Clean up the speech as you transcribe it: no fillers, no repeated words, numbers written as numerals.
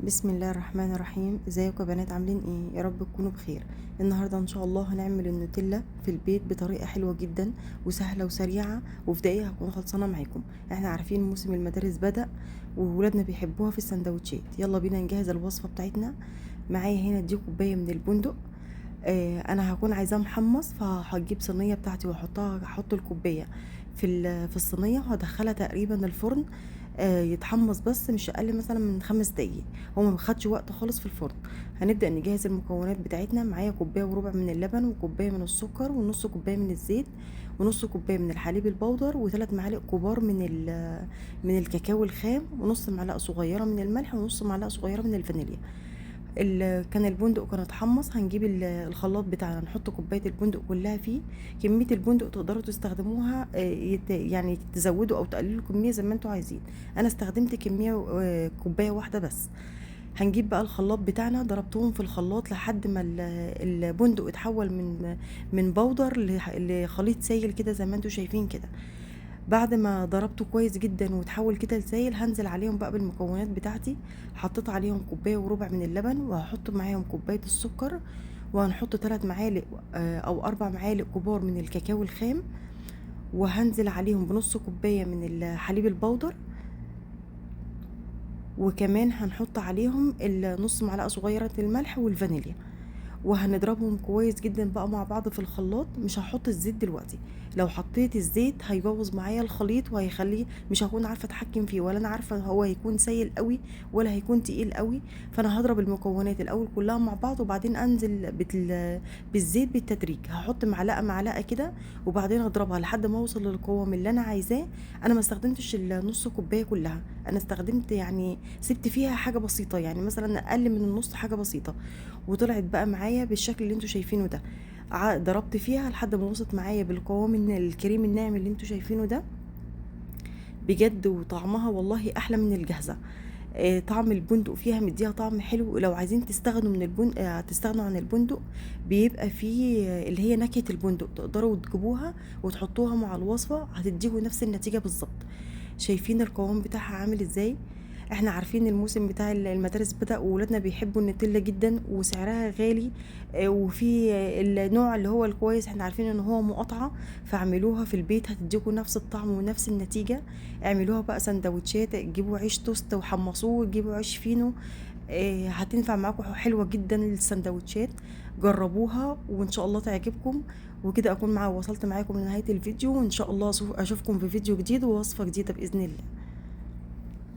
بسم الله الرحمن الرحيم. ازيكم يا بنات؟ عاملين ايه؟ يا رب تكونوا بخير. النهارده ان شاء الله هنعمل النوتيلا في البيت بطريقه حلوه جدا وسهله وسريعه، وفي دقيقه هكون خلصانه معاكم. احنا عارفين موسم المدارس بدأ وولادنا بيحبوها في السندوتشات. يلا بينا نجهز الوصفه بتاعتنا. معايا هنا دي كوبايه من البندق. انا هكون عايزاه محمص، فهجيب صينيه بتاعتي هحط الكوبايه في الصينيه، وهدخلها تقريبا الفرن. يتحمص بس مش اقل مثلا من 5 دقايق. هو ما خدش وقت خالص في الفرن. هنبدا نجهز المكونات بتاعتنا. معايا كوبايه وربع من اللبن، وكوبايه من السكر، ونص كوبايه من الزيت، ونص كوبايه من الحليب البودر، وثلاث معالق كبار من الكاكاو الخام، ونص معلقه صغيره من الملح، ونص معلقه صغيره من الفانيليا. كان البندق كان اتحمص. هنجيب الخلاط بتاعنا، نحط كوبايه البندق كلها فيه. كميه البندق تقدروا تستخدموها، يعني تزودوا او تقللوا الكميه زي ما انتوا عايزين. انا استخدمت كميه كوبايه واحده بس. هنجيب بقى الخلاط بتاعنا، ضربتهم في الخلاط لحد ما البندق اتحول من بودر لخليط سائل كده زي ما انتوا شايفين كده. بعد ما ضربته كويس جدا وتحول كده لسائل، هنزل عليهم بقى بالمكونات بتاعتي. حطيت عليهم كوبايه وربع من اللبن، وهحط معاهم كوبايه السكر، وهنحط 3 معالق او 4 معالق كبار من الكاكاو الخام، وهنزل عليهم بنص كوبايه من الحليب البودر، وكمان هنحط عليهم نص معلقه صغيره الملح والفانيليا. وهنضربهم كويس جدا بقى مع بعض في الخلاط. مش هحط الزيت دلوقتي. لو حطيت الزيت هيبوظ معايا الخليط، وهيخليه مش هكون عارفه اتحكم فيه، ولا انا عارفه هو هيكون سايل قوي ولا هيكون تقيل قوي. فانا هضرب المكونات الاول كلها مع بعض، وبعدين انزل بالزيت بالتدريج. هحط معلقه معلقه كده، وبعدين اضربها لحد ما اوصل للقوام اللي انا عايزاه. انا ما استخدمتش النص كوبايه كلها، انا استخدمت يعني سبت فيها حاجه بسيطه، يعني مثلا اقل من النص، حاجه بسيطه. وطلعت بقى معايا بالشكل اللي انتوا شايفينه ده. ضربت فيها لحد ما وصلت معايا بالقوام الكريم الناعم اللي انتوا شايفينه ده. بجد وطعمها والله احلى من الجاهزه. طعم البندق فيها مديها طعم حلو. لو عايزين تستغنوا من البندق، تستغنوا عن البندق، بيبقى فيه اللي هي نكهه البندق، تقدروا تجيبوها وتحطوها مع الوصفه، هتديكوا نفس النتيجه بالظبط. شايفين القوام بتاعها عامل ازاي؟ احنا عارفين الموسم بتاع المدارس بدأ، وولادنا بيحبوا النوتيلا جدا وسعرها غالي. وفي النوع اللي هو الكويس احنا عارفين ان هو مقاطعة. فاعملوها في البيت هتديكوا نفس الطعم ونفس النتيجة. اعملوها بقى سندوتشات، جيبوا عيش توست وحمصوه، جيبوا عيش فينو. هتنفع معاكم، حلوة جدا للسندوتشات. جربوها وان شاء الله تعجبكم. وكده اكون وصلت معاكم لنهاية الفيديو، وان شاء الله اشوفكم في فيديو جديد ووصفة جديدة بإذن الله.